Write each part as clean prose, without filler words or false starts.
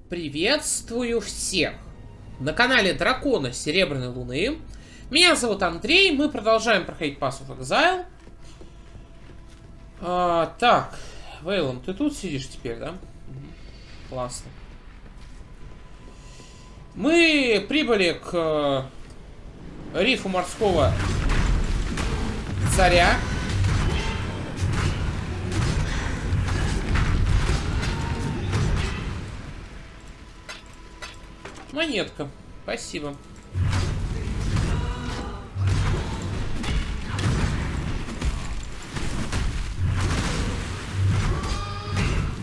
Приветствую всех на канале Дракона Серебряной Луны. Меня зовут Андрей, мы продолжаем проходить Path of Exile. Так, Вейлом, ты тут сидишь теперь, да? Классно. Мы прибыли к рифу Морского Царя. Монетка. Спасибо.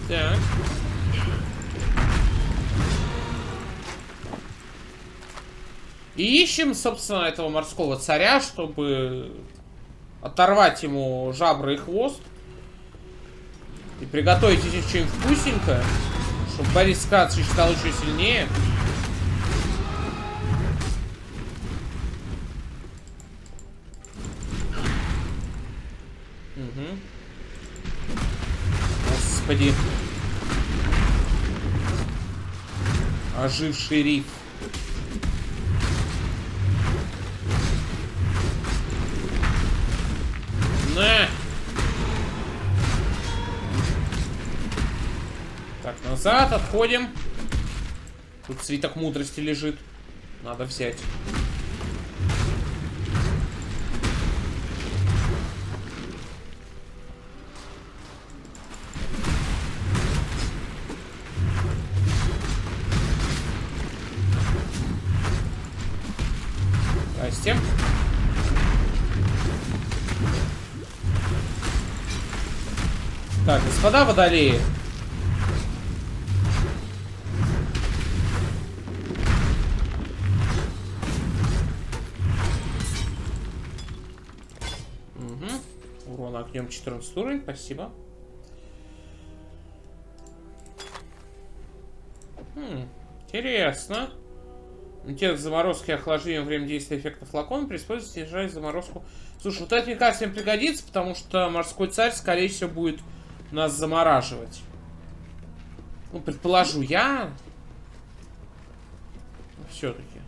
Так. И ищем, собственно, этого морского царя, чтобы оторвать ему жабры и хвост. И приготовить из них что-нибудь вкусненькое, чтобы Борис Кратосович стал еще сильнее. Угу. Господи. Оживший риф. На! Так, назад, отходим. Тут свиток мудрости лежит. Надо взять. Здрасте. Так, господа водолеи. Угу. Урон огнем 14 уровень, спасибо. Интересно. Те заморозки и охлаждения во время действия эффекта флакона при использовании снижает заморозку. Слушай, вот это, мне кажется, им пригодится, потому что морской царь, скорее всего, будет нас замораживать. Ну, предположу я. Все-таки.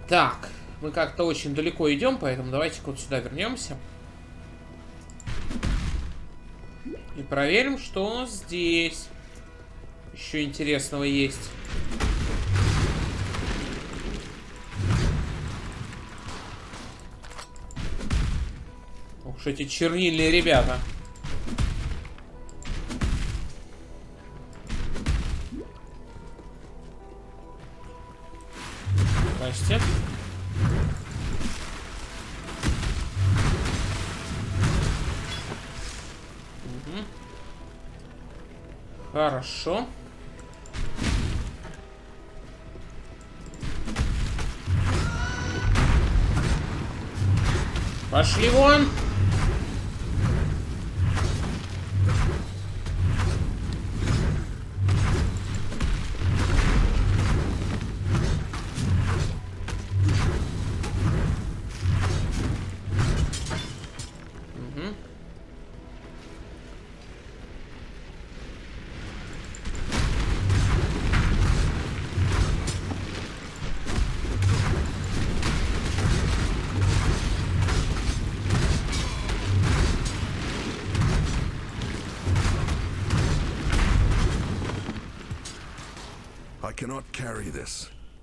Так, мы как-то очень далеко идем, поэтому давайте-ка вот сюда вернемся. И проверим, что у нас здесь еще интересного есть. Ух уж эти чернильные ребята. Здрасте. Хорошо. Пошли вон.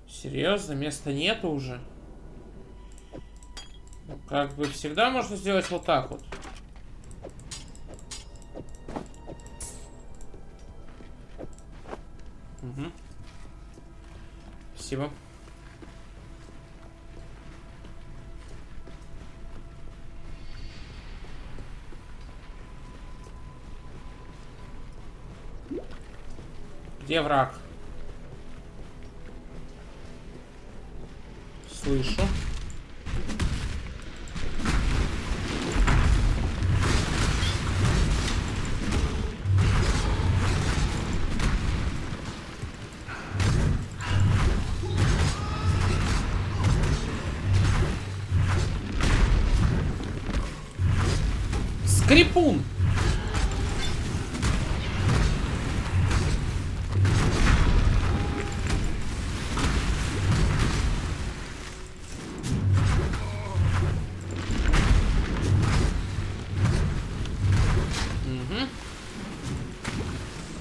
Серьезно, места нету уже. Ну, как бы всегда можно сделать вот так вот. Угу. Спасибо. Где враг? Слышу. Скрипун.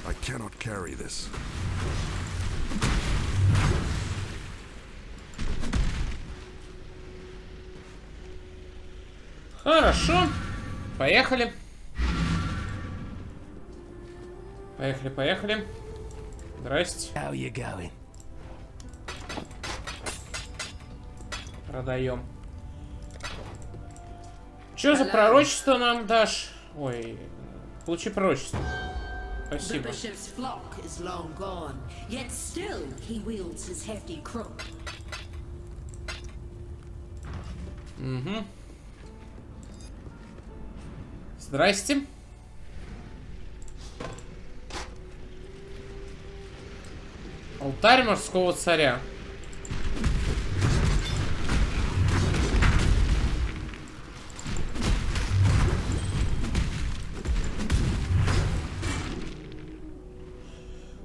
I cannot carry this. Хорошо. Поехали. Поехали, поехали. Здрасте. How you going? Продаем. Что за пророчество нам дашь? Ой, получи пророчество. Спасибо. Угу. Здрасте. Алтарь Морского Царя.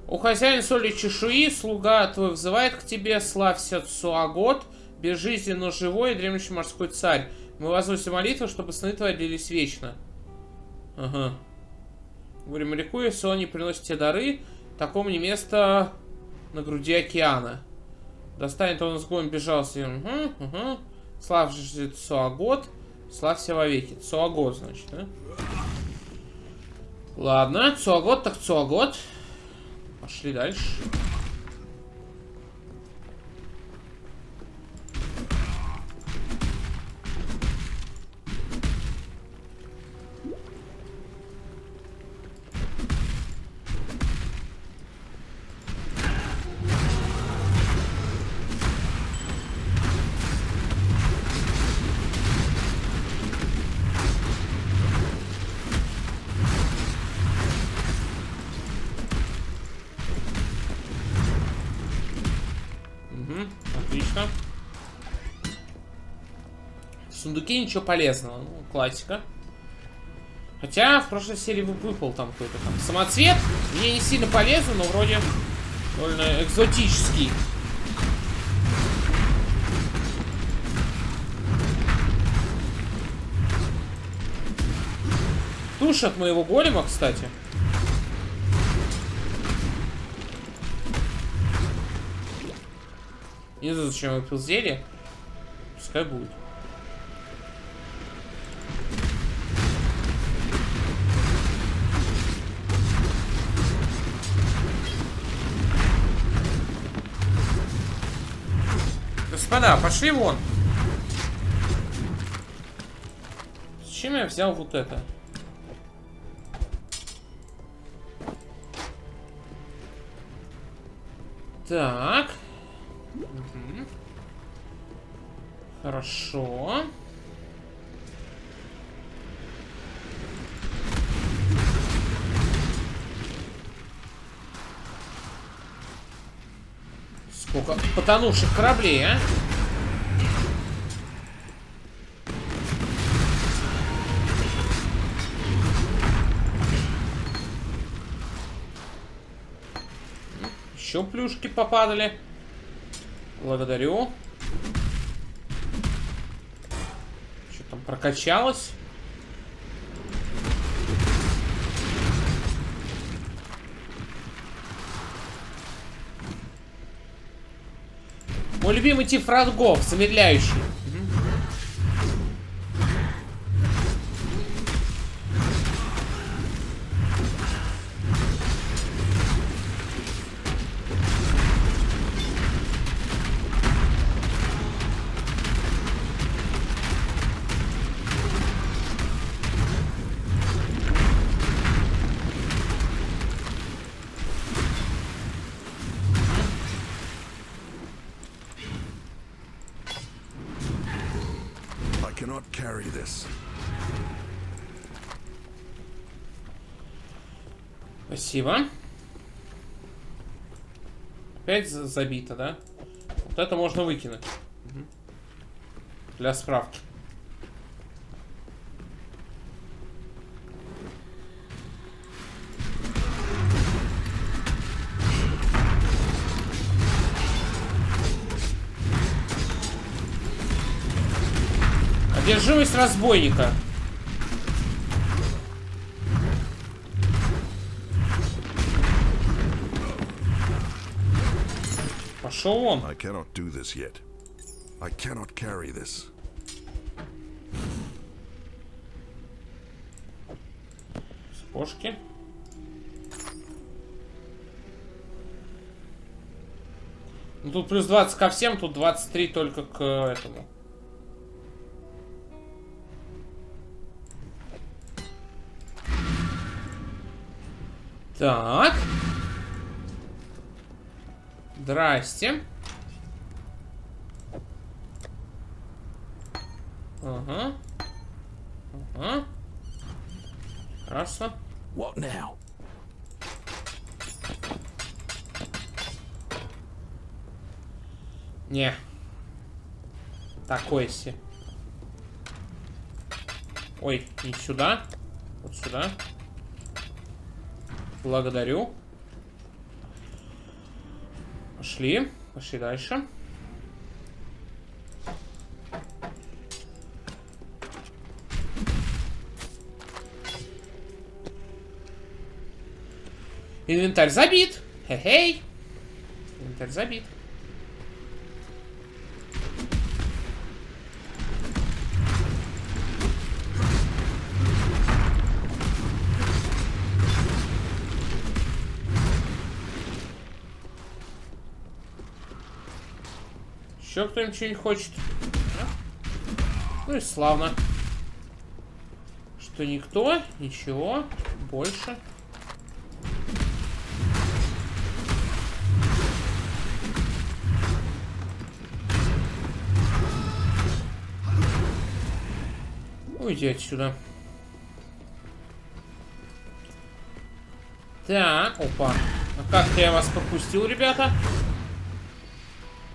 У хозяина соли чешуи, слуга твой взывает к тебе, славься Цуагот, безжизненно живой и дремлющий морской царь. Мы возносим молитву, чтобы сны твои длились вечно. Ага. Говорю, моряку, если он не приносит тебе дары, такому не место на груди океана. Достанет он изгоем безжалостно. Угу. Славься Цуагот, славься вовеки. Цуагот, значит, да? Ладно, Цуагот так Цуагот. Пошли дальше. Отлично. В сундуке ничего полезного. Ну, классика. Хотя в прошлой серии выпал там какой-то там самоцвет. Мне не сильно полезно, но вроде довольно экзотический. Тушь от моего голема, кстати. Не знаю, зачем я выпил зелье. Пускай будет. Господа, пошли вон. Зачем я взял вот это? Так. Угу. Хорошо. Сколько потонувших кораблей, а? Еще плюшки попадали. Благодарю. Что там прокачалось? Мой любимый тип врагов, замедляющий. Спасибо. Опять забито, да? Вот это можно выкинуть. Угу. Для справки. Одержимость разбойника. Пошел он. Сапожки. Ну, тут плюс 20 ко всем, тут 23 только к этому. Так. Здрасте. Ага. Ага. Хорошо. What now? Не. Такой себе. Ой, не сюда. Вот сюда. Благодарю. Пошли. Пошли дальше. Инвентарь забит. Хе-хей. Инвентарь забит. Еще кто-нибудь что-нибудь хочет? Ну и славно. Что никто, ничего, больше. Уйди отсюда. Так, опа. А как-то я вас пропустил, ребята?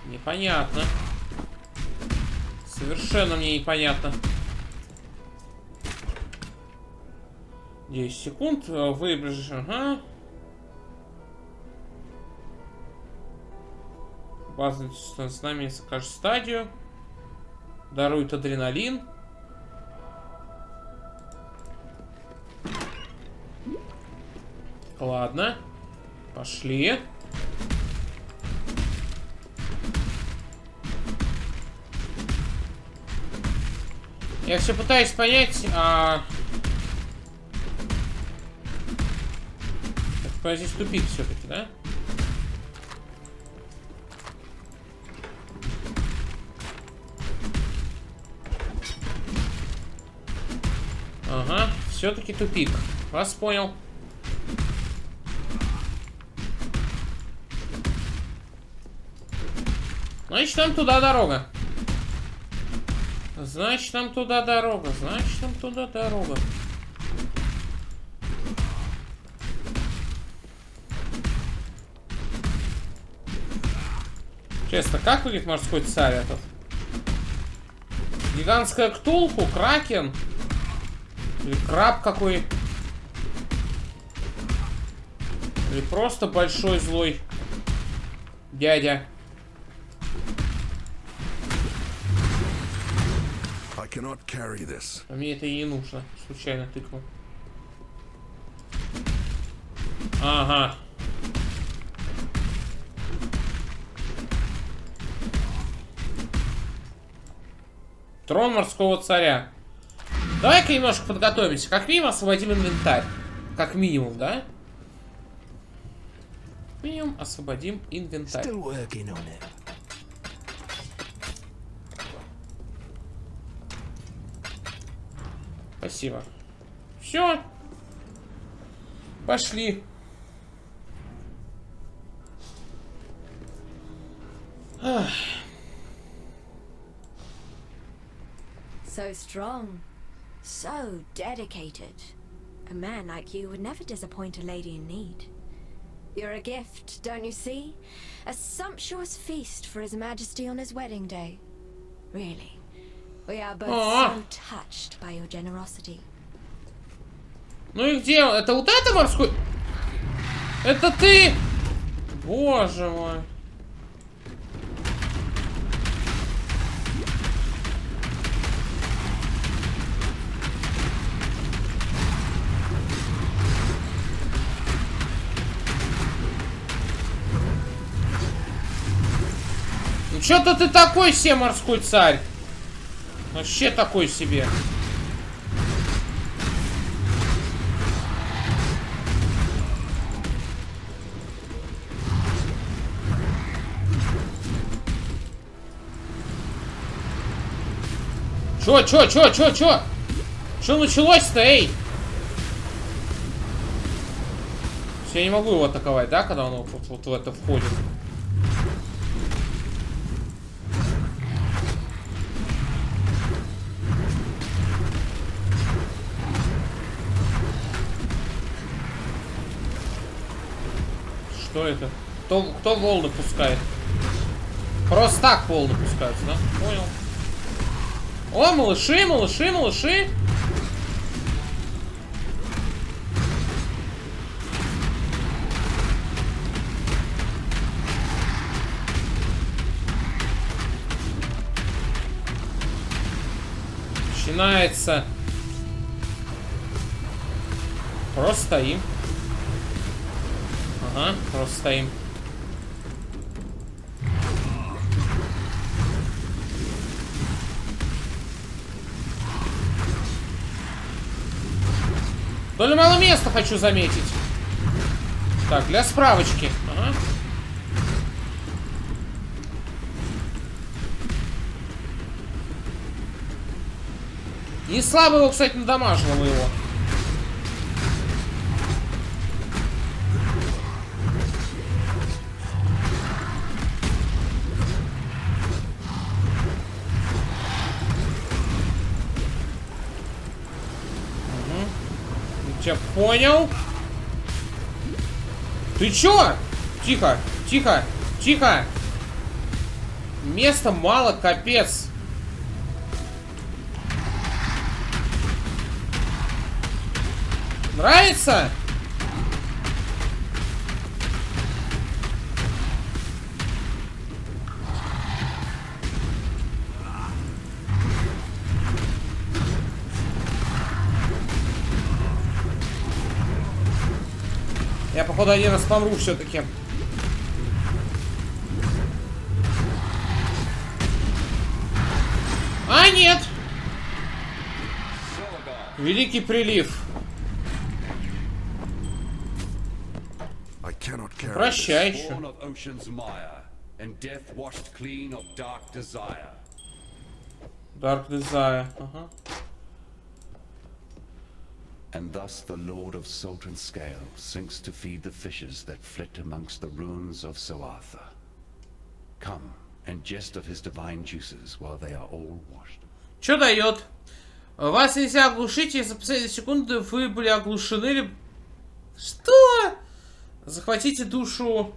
Непонятно. Совершенно мне непонятно. 10 секунд. Выбежишь. Ага. Базовый знамя закажет стадию. Дарует адреналин. Ладно. Пошли. Я все пытаюсь понять, здесь тупик все-таки, да? Ага, все-таки тупик. Вас понял. Значит, нам туда дорога. Значит, нам туда дорога. Значит, нам туда дорога. Честно, как выглядит морской царь этот? Гигантская ктулху, кракен? Или краб какой? Или просто большой злой дядя? А мне это и не нужно. Случайно тыкнул. Ага. Трон морского царя. Давай-ка немножко подготовимся. Как минимум освободим инвентарь. Как минимум, да? Минимум освободим инвентарь. Спасибо. Все. Пошли. So strong, so dedicated. A man like you would never disappoint a lady in need. You're a gift, don't you see? A sumptuous feast for His Majesty on his wedding day. Really. We are both so touched by your generosity. Ну и где он? Это вот это морской? Это ты? Боже мой. Чё-то ты такой себе, Морской Царь. Вообще такой себе. Чё? Что началось-то, эй? Я не могу его атаковать, да, когда он вот в это входит? Что это? Кто волны пускает? Просто так волны пускаются, да? Понял. О, малыши! Начинается. Просто стоим. Ага, просто стоим. Довольно мало места, хочу заметить. Так, для справочки. Ага. Не слабо его, кстати, надамажила мы его. Угу. Я понял. Ты чё? Тихо. Места мало, капец. Нравится? Я, походу, один раз помру все-таки. А, нет! Великий прилив. Прощай еще. Dark Desire. Ага. And thus the Lord of Salt and Scale sinks to feed the fishes that flit amongst the ruins of Soartha. Come and jest of his divine juices while they are all washed. Что дает? Вас нельзя оглушить, если за последние секунды вы были оглушены или... Что? Захватите душу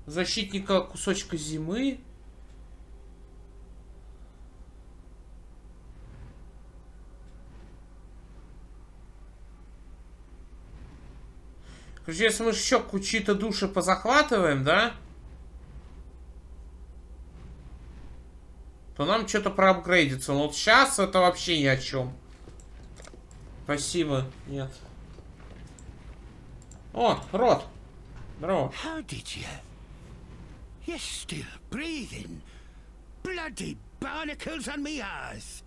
защитника кусочка зимы. Короче, если мы еще чьи-то души позахватываем, да? То нам что-то проапгрейдится. Но вот сейчас это вообще ни о чем. Спасибо. Нет. О, Рот. Здорово. How did you? You're still breathing. Bloody barnacles on me ass.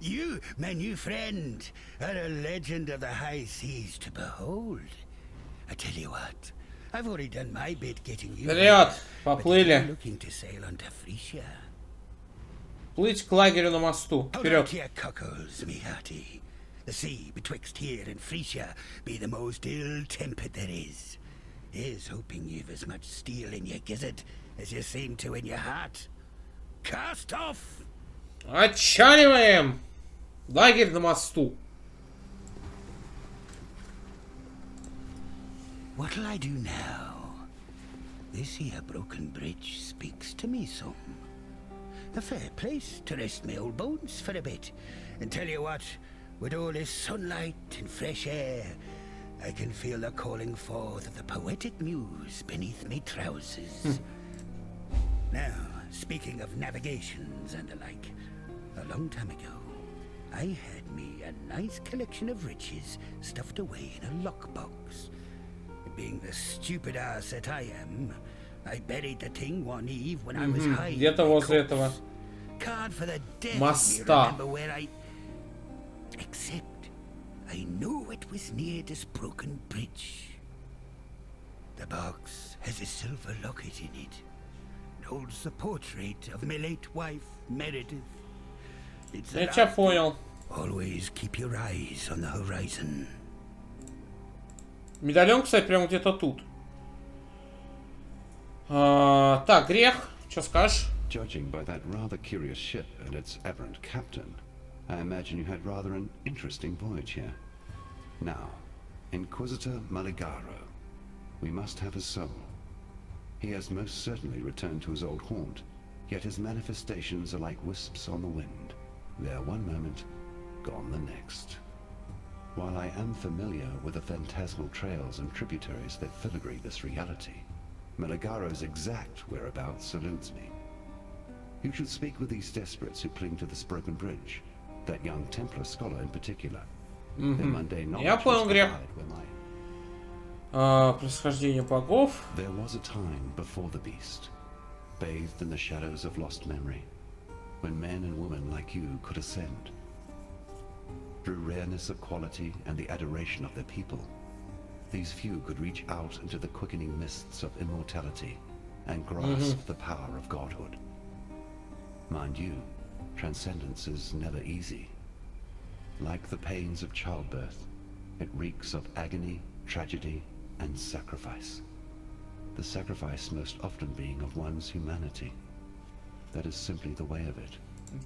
You, my new friend, are a legend of the high seas to behold. I tell you what, I've already done my bit getting you. Вперед! Поплыли. Looking to sail onto Frisia. Плыть к лагерю на мосту. Вперед. Cockles, me hearty. The sea betwixt here and Frisia be the most ill-tempered there is. Here's hoping you've as much steel in your gizzard as you seem to in your heart. Cast off! Отчаливаем! Лагерь на мосту. What'll I do now? This here broken bridge speaks to me some. A fair place to rest my old bones for a bit. And tell you what, with all this sunlight and fresh air, I can feel the calling forth of the poetic muse beneath me trousers. Now, speaking of navigations and the like, a long time ago, I had me a nice collection of riches stuffed away in a lockbox. Being the stupid ass that I am, I buried the thing one eve when I was high. Где-то возле этого Card for the death моста. remember where I... Except I knew it was near this broken bridge. The box has a silver locket in it. It holds the portrait of my late wife, Meredith. It's Я тебя понял. Always keep your eyes on the horizon. Медальон, кстати, прямо где-то тут. Так, грех. Что скажешь? Judging by that rather curious ship and its aberrant captain, I imagine you had rather an interesting voyage here. Now, Inquisitor Maligaro. We must have his soul. He has most certainly returned to his old haunt, yet his manifestations are like wisps on the wind. There one moment, gone the next. While I am familiar with the phantasmal trails and tributaries that filigree this reality, Maligaro's exact whereabouts eludes me. You should speak with these desperates who cling to this broken bridge, that young Templar scholar in particular. Their mundane knowledge must provide where my... Происхождение богов. There was a time before the beast, bathed in the shadows of lost memory, when men and women like you could ascend. Through rareness of quality and the adoration of their people, these few could reach out into the quickening mists of immortality and grasp the power of godhood. Mind you, transcendence is never easy. Like the pains of childbirth, it reeks of agony, tragedy, and sacrifice. The sacrifice most often being of one's humanity. That is simply the way of it.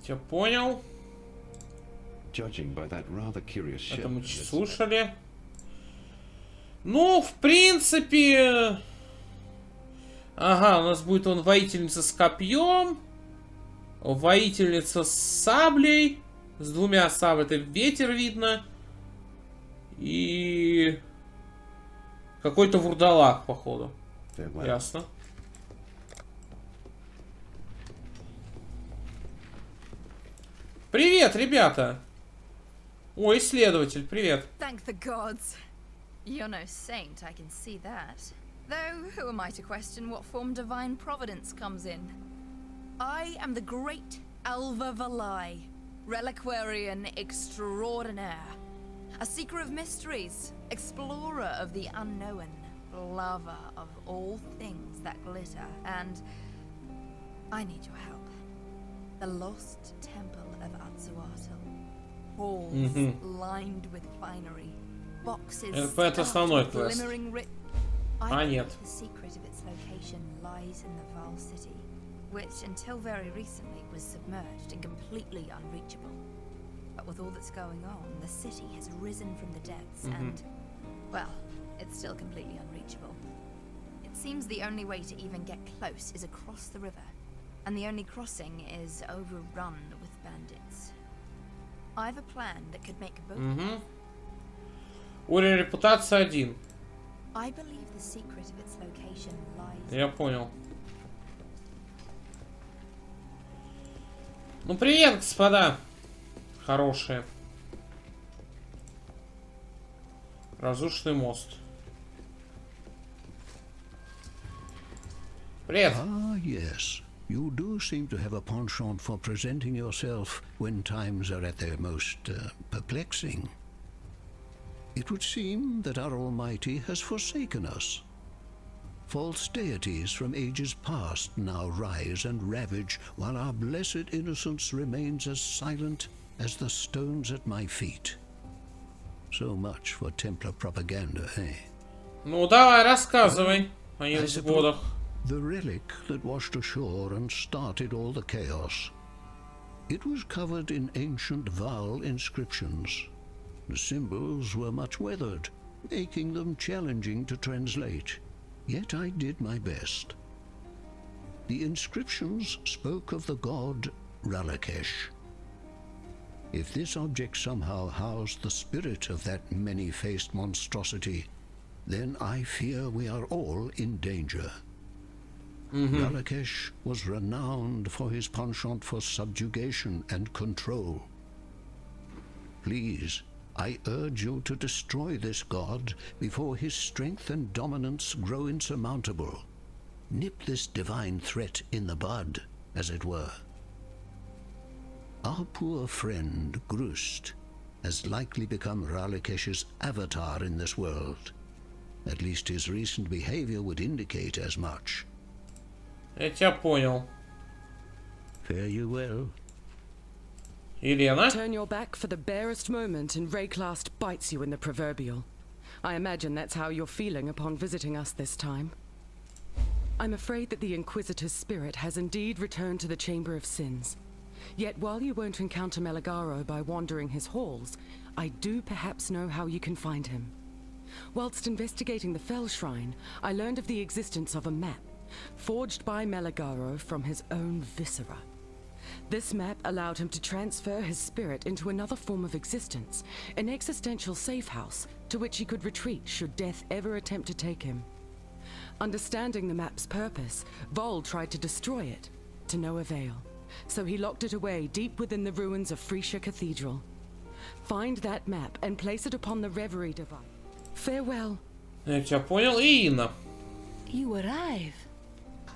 Я понял. Judging by that rather curious ship. Это мы слушали. Ну, в принципе... Ага, у нас будет воительница с копьем. Воительница с саблей. С двумя саблями. Это ветер видно. И... Какой-то вурдалак, походу. Ясно. Привет, ребята! О, исследователь, привет. Thank the gods. You're no saint, I can see that. Though, who am I to question what form divine providence comes in? I am the great Alva Valai, reliquarian extraordinaire. A seeker of mysteries, explorer of the unknown, lover of all things that glitter, and I need your help. The lost temple of Atsuatl. Halls lined with finery. Boxes Это основной квест. I нет. believe the secret of its location lies in the Val City, which until very recently was submerged and completely unreachable. But with all that's going on, the city has risen from the depths and, well, it's still completely unreachable. It seems the only way to even get close is across the river, and the only crossing is overrun with bandits. I have a plan that could make both. Уровень репутации 1. I believe the secret of its location lies. Я понял. Ну, привет, господа. Хорошие. Разрушенный мост. Привет. Ah, yes. You do seem to have a penchant for presenting yourself when times are at their most perplexing. It would seem that our Almighty has forsaken us. False deities from ages past now rise and ravage, while our blessed innocence remains as silent as the stones at my feet. So much for Templar propaganda, eh? Ну, давай, рассказывай о невзгодах. The relic that washed ashore and started all the chaos. It was covered in ancient Val inscriptions. The symbols were much weathered, making them challenging to translate. Yet I did my best. The inscriptions spoke of the god Ralakesh. If this object somehow housed the spirit of that many-faced monstrosity, then I fear we are all in danger. Ralakesh was renowned for his penchant for subjugation and control. Please, I urge you to destroy this god before his strength and dominance grow insurmountable. Nip this divine threat in the bud, as it were. Our poor friend, Grust, has likely become Ralekesh's avatar in this world. At least his recent behavior would indicate as much. Я тебя понял. Fare you well. Елена? Turn your back for the barest moment and Rayclast bites you in the proverbial. I imagine that's how you're feeling upon visiting us this time. I'm afraid that the Inquisitor's spirit has indeed returned to the Chamber of Sins. Yet while you won't encounter Meligaro by wandering his halls, I do perhaps know how you can find him. Whilst investigating the Fell Shrine, I learned of the existence of a map, forged by Meligaro from his own viscera. This map allowed him to transfer his spirit into another form of existence, an existential safe house to which he could retreat should death ever attempt to take him. Understanding the map's purpose, Vol tried to destroy it, to no avail. So he locked it away deep within the ruins of Frisia Cathedral. Find that map and place it upon the Reverie device. Farewell. Я тебя понял. И Инна. You arrive.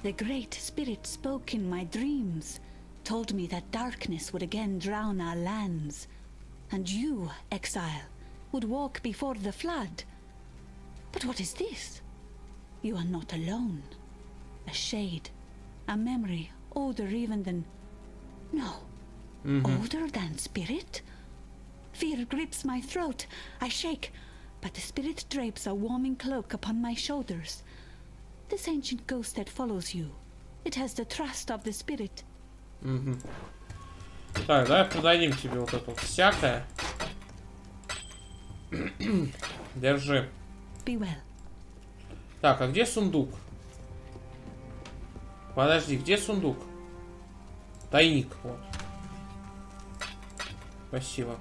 The Great Spirit spoke in my dreams, told me that darkness would again drown our lands, and you, Exile, would walk before the flood. But what is this? You are not alone. A shade, a memory, older even than... No, older than spirit? Fear grips my throat. I shake, but the spirit drapes a warming cloak upon my shoulders. This ancient ghost that follows you, it has the trust of the spirit. Так, давай продадим тебе вот это вот всякое. Держи. Be well. Так, а где сундук? Подожди, где сундук? Тайник, вот. Спасибо.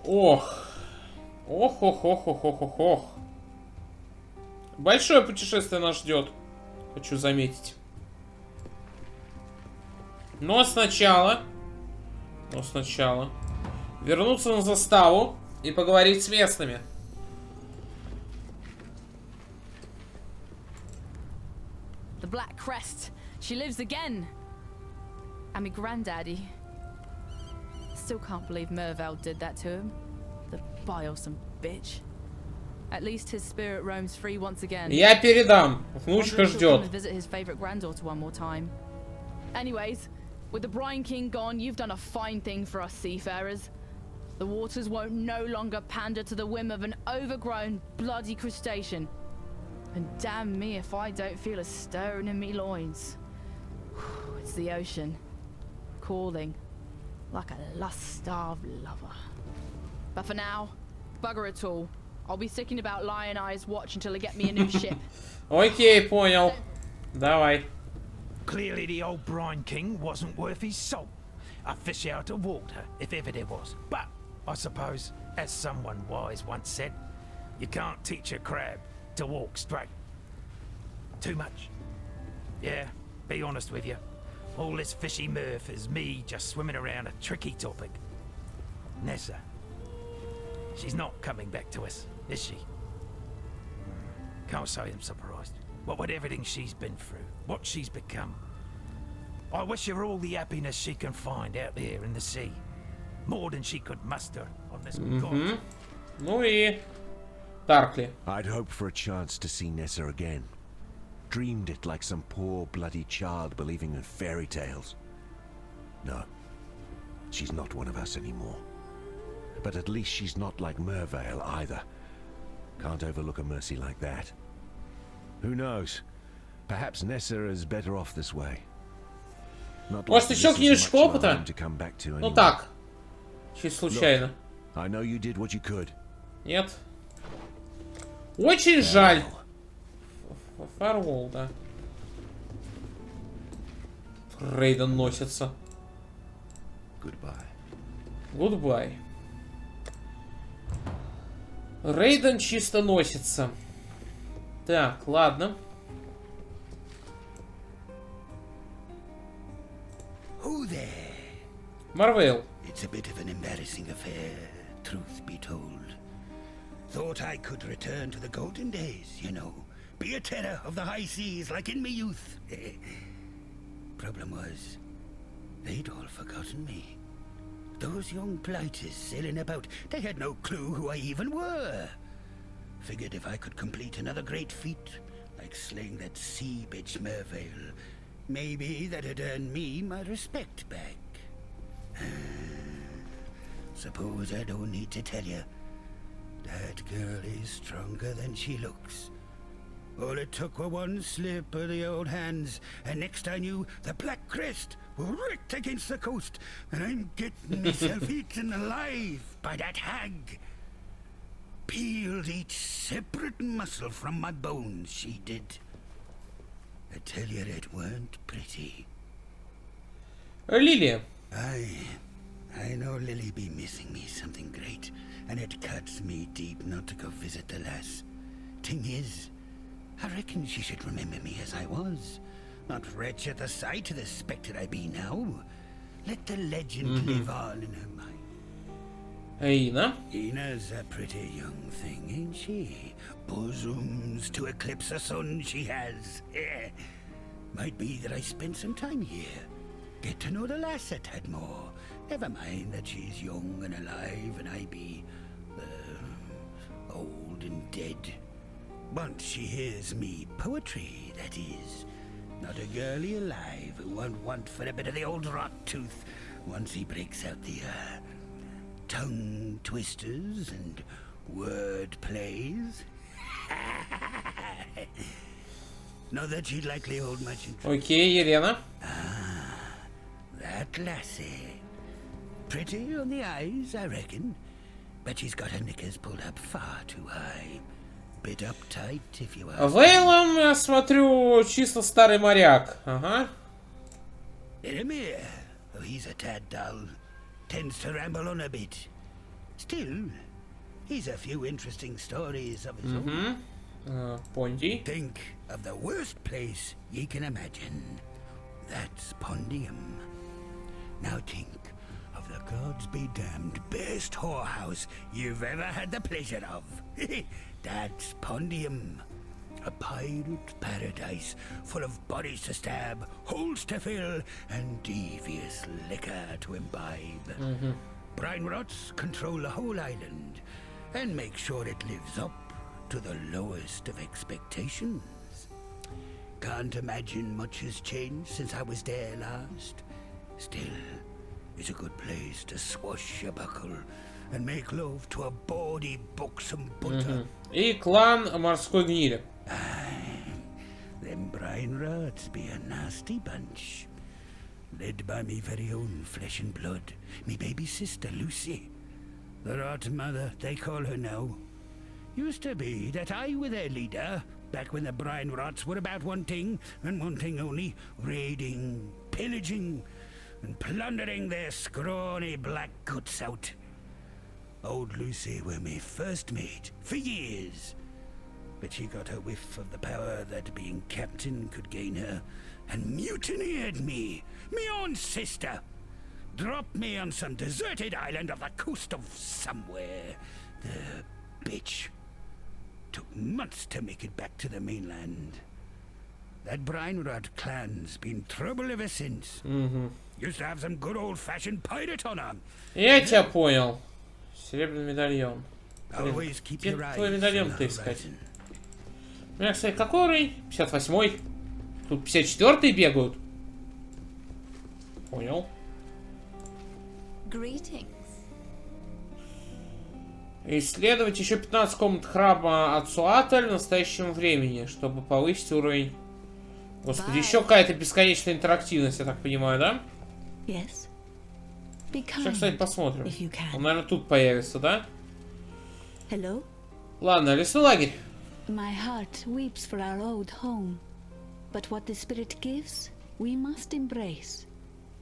Ох. Ох, ох, ох, ох, ох, ох, ох. Большое путешествие нас ждет. Хочу заметить. Но сначала вернуться на заставу и поговорить с местными. The Black Crest. She lives again. And my granddaddy. Still can't believe Mervale did that to him. The bilesome bitch. At least his spirit roams free once again. Я передам. Внучка ждет. Visit his favorite granddaughter one more time. Anyways, with the Brine King gone, you've done a fine thing for us seafarers. The waters won't no longer pander to the whim of an overgrown, bloody crustacean. And damn me if I don't feel a stirring in me loins. It's the ocean, calling, like a lust-starved lover. But for now, bugger it all. I'll be sticking about Lion Eye's watch until I get me a new ship. Окей, понял. Давай. Clearly the old Brine King wasn't worth his salt. A fish out of water, if ever there was. But, I suppose, as someone wise once said, you can't teach a crab to walk straight. Too much. Yeah, be honest with you. All this fishy mirth is me just swimming around a tricky topic. Nessa. She's not coming back to us, is she? Can't say I'm surprised. What with everything she's been through, what she's become. I wish her all the happiness she can find out there in the sea. More than she could muster on this continent. Ну и... Таркли. I'd hoped for a chance to see Nessa again. Dreamed it like some poor bloody child believing in fairy tales. No, she's not one of us anymore. But at least she's not like Mervale either. Can't overlook a mercy like that. Who knows? Perhaps Nessa is better off this way. Not Может, еще книжечку опыта? to come back to Ну anymore. так. Чисто случайно. I know you did what you could. Нет. Очень жаль. Фарвол, да. Рейден носится. Goodbye. Гудбай. Рейден чисто носится. Так, ладно. Who there? Марвел. It's a bit of an embarrassing affair, truth be told. Thought I could return to the golden days, you know, be a terror of the high seas like in my youth. Problem was, they'd all forgotten me. Those young blighters sailing about, they had no clue who I even were. Figured if I could complete another great feat, like slaying that sea bitch Mervale, maybe that'd earn me my respect back. Suppose I don't need to tell you, that girl is stronger than she looks. All it took were one slip of the old hands, and next I knew, the Black Crest wrecked against the coast, and I'm getting myself eaten alive by that hag. Peeled each separate muscle from my bones, she did. I tell you, it weren't pretty. Лилия. I know Lily be missing me something great, and it cuts me deep not to go visit the lass. Thing is, I reckon she should remember me as I was, not wretch at the sight of the spectre I be now. Let the legend live on in her mind. Ina? Ina's a pretty young thing, ain't she? Bosoms to eclipse the sun she has. Might be that I spent some time here. Get to know the lass a tad more. Never mind that she's young and alive and I be old and dead. Once she hears me poetry, that is. Not a girlie alive who won't want for a bit of the old rot tooth once he breaks out the tongue twisters and word plays. Not that she'd likely hold much interest. Окей, Елена. That lassie. Pretty on the eyes, I reckon. But she's got her knickers pulled up far too high. Bit uptight, if you are. Вейлом, я смотрю, чисто старый моряк. Ага. Eramir, oh, he's a tad dull. Tends to ramble on a bit. Still, he's a few interesting stories of his own. Понди. Think of the worst place ye can imagine. That's Pondium. Now think of the gods be damned best whorehouse you've ever had the pleasure of. That's Pondium. A pirate paradise full of bodies to stab, holes to fill, and devious liquor to imbibe. Brine rots control the whole island and make sure it lives up to the lowest of expectations. Can't imagine much has changed since I was there last. Still, it's a good place to swashbuckle and make love to a bawdy buxom butter. И клан морской гнили. Them brine rods be a nasty bunch. Led by me very own flesh and blood, me baby sister Lucy. The rot mother, they call her now. Used to be that I were their leader, back when the brine rots were about one thing, and one thing only, raiding, pillaging, and plundering their scrawny black guts out. Old Lucy were me first mate, for years. But she got a whiff of the power that being captain could gain her, and mutineered me, own sister. Dropped me on some deserted island off the coast of somewhere. The bitch. Took months to make it back to the mainland. That brine rod clan's been trouble ever since. Used to have some good old-fashioned pirate on them. Я тебя понял. Серебряный медальон. Always keep Где your eyes твой on медальон-то the искать? horizon. У меня, кстати, какой уровень? 58-й. Тут 54-й бегают. Понял. Greetings. Исследовать еще 15 комнат храма Ацуатль в настоящем времени, чтобы повысить уровень. Господи, еще какая-то бесконечная интерактивность, я так понимаю, да? Yes. Be Сейчас, kind, кстати, посмотрим. if you can. Он, наверное, тут появится, да? Hello? Ладно, лесной лагерь. My heart weeps for our old home. But what the spirit gives, we must embrace.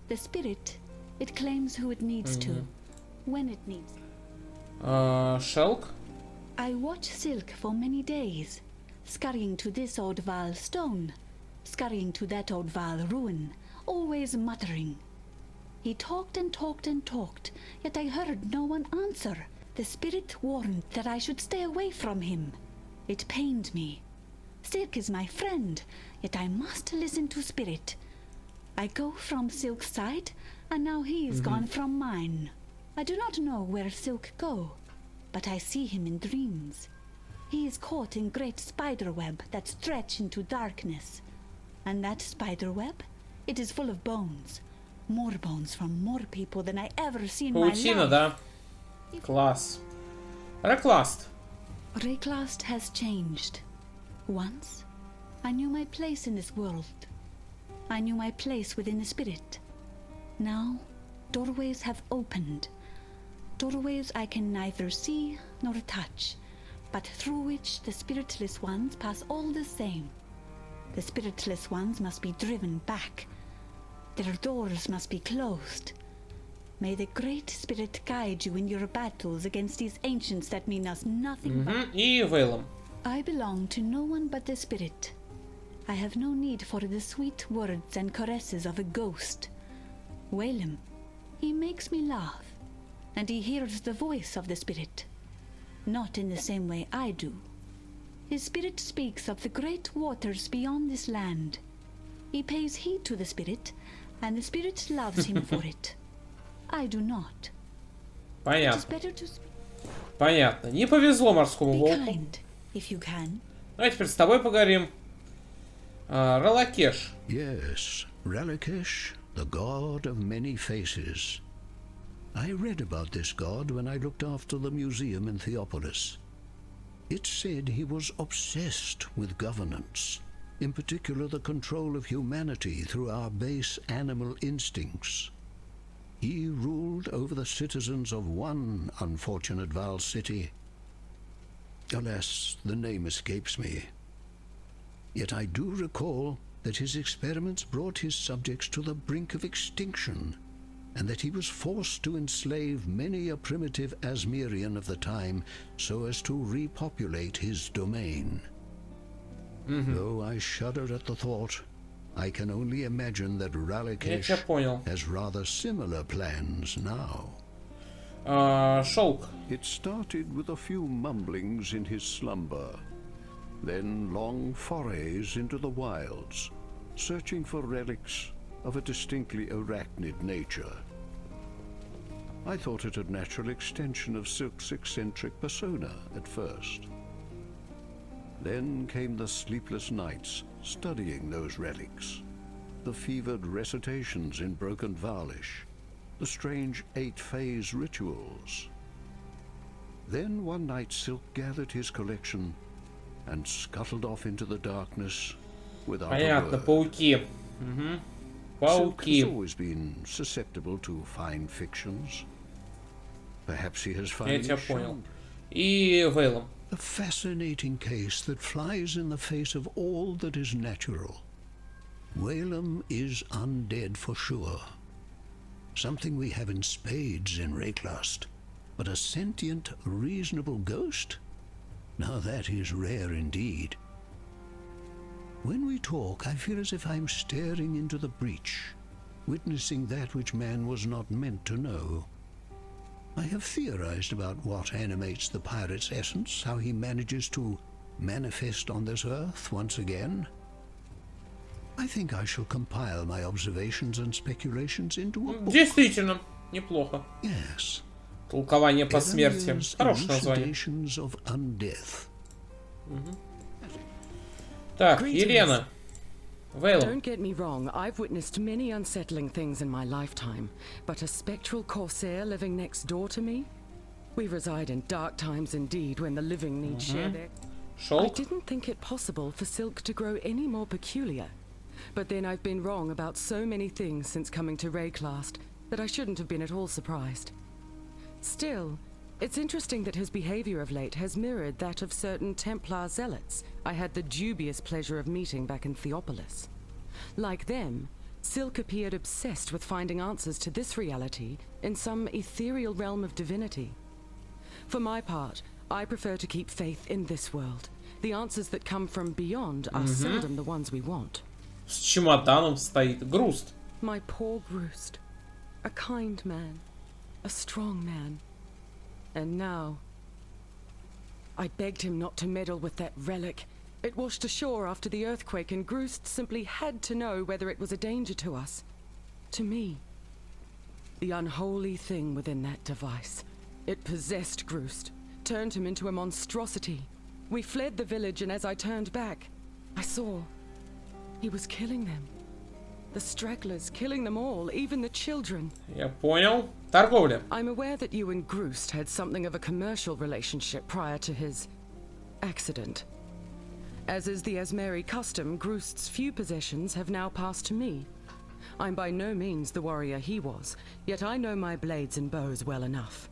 The spirit, it claims who it needs to, when it needs. Шелк. I watch Silk for many days, scurrying to this old Val stone, scurrying to that old Val ruin, always muttering. He talked and talked and talked, yet I heard no one answer. The spirit warned that I should stay away from him. It pained me. Silk is my friend, yet I must listen to spirit. I go from Silk's side, and now he is gone from mine. I do not know where Silk go, but I see him in dreams. He is caught in great spider web that stretch into darkness. And that spider web, it is full of bones. More bones from more people than I ever see in my Паутина, life. да? Класс. Рекласт. Rayclast has changed. Once, I knew my place in this world. I knew my place within the spirit. Now, doorways have opened. Doorways I can neither see nor touch, but through which the spiritless ones pass all the same. The spiritless ones must be driven back. Their doors must be closed. May the Great Spirit guide you in your battles against these ancients that mean us nothing but... И Вейлом. I belong to no one but the spirit. I have no need for the sweet words and caresses of a ghost. Whalem, he makes me laugh, and he hears the voice of the spirit. Not in the same way I do. His spirit speaks of the great waters beyond this land. He pays heed to the spirit, and the spirit loves him for it. I do not. It is better to Понятно. Не повезло морскому be волку. kind, if you can. Давай теперь с тобой поговорим. Ралакеш. Yes, Ralakesh, the god of many faces. I read about this god when I looked after the museum in Theopolis. It said he was obsessed with governance, in particular the control of humanity through our base animal instincts. He ruled over the citizens of one unfortunate Val city. Alas, the name escapes me. Yet I do recall that his experiments brought his subjects to the brink of extinction, and that he was forced to enslave many a primitive Asmerian of the time so as to repopulate his domain. Though I shudder at the thought, I can only imagine that Ralakesh has rather similar plans now. Шелк. It started with a few mumblings in his slumber, then long forays into the wilds, searching for relics of a distinctly arachnid nature. I thought it a natural extension of Silk's eccentric persona at first. Then came the sleepless nights studying those relics, the fevered recitations in broken Valish, the strange 8-phase rituals. Then one night Silk gathered his collection and scuttled off into the darkness without Понятно, a word. пауки. Silk has Пауки. always been susceptible to fine fictions. Perhaps he has Я finally тебя понял. shown И Вейлом. a fascinating case that flies in the face of all that is natural. Whalem is undead for sure. Something we have in spades in Rayclast. But a sentient, reasonable ghost? Now that is rare indeed. When we talk, I feel as if I'm staring into the breach, witnessing that which man was not meant to know. I have theorized about what animates the pirate's essence, how he manages to manifest on this earth once again. I think I shall compile my observations and speculations into a book. Действительно, неплохо. Yes. Толкование по смерти. Evangel's Хорошее название. Elucidations of Undeath. Так, Елена. Вейлом. Don't get me wrong, I've witnessed many unsettling things in my lifetime, but a spectral corsair living next door to me? We reside in dark times indeed, when the living need share their... I Шелк. didn't think it possible for Silk to grow any more peculiar. But then I've been wrong about so many things since coming to Rayclast that I shouldn't have been at all surprised. Still, it's interesting that his behavior of late has mirrored that of certain Templar zealots I had the dubious pleasure of meeting back in Theopolis. Like them, Silk appeared obsessed with finding answers to this reality in some ethereal realm of divinity. For my part, I prefer to keep faith in this world. The answers that come from beyond are seldom the ones we want. С чемоданом стоит. Груст. My poor Groost. A kind man. A strong man. And now... I begged him not to meddle with that relic, It washed ashore after the earthquake, and Groost simply had to know whether it was a danger to us. To me. The unholy thing within that device. It possessed Groost, turned him into a monstrosity. We fled the village, and as I turned back, I saw he was killing them. The stragglers, killing them all, even the children. Я понял. Торговля. I'm aware that you and Groost had something of a commercial relationship prior to his accident. As is the Asmeri custom, Groost's few possessions have now passed to me. I'm by no means the warrior he was, yet I know my blades and bows well enough.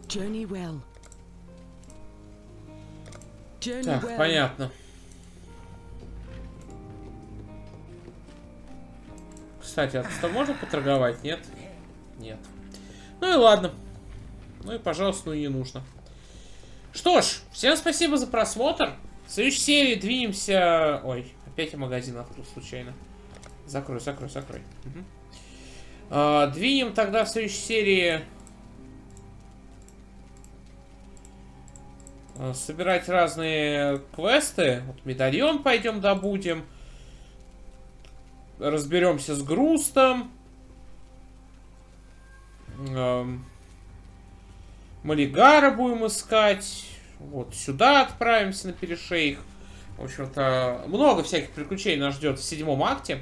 Journey well. Journey Так, well. понятно. Кстати, а что можно поторговать? Нет? Нет. Ну и ладно. Ну и, пожалуйста, ну и не нужно. Что ж, всем спасибо за просмотр. В следующей серии двинемся... Ой, опять я магазин открыл случайно. Закрой. Двинем тогда в следующей серии... собирать разные квесты. Вот медальон пойдем добудем. Разберемся с Грустом. Малигара будем искать. Вот сюда отправимся на перешейх. В общем-то, много всяких приключений нас ждет в 7-м акте.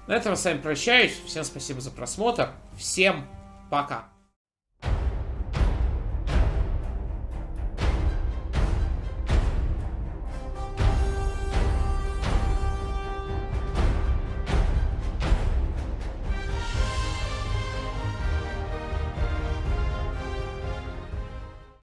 На этом я с вами прощаюсь. Всем спасибо за просмотр. Всем пока.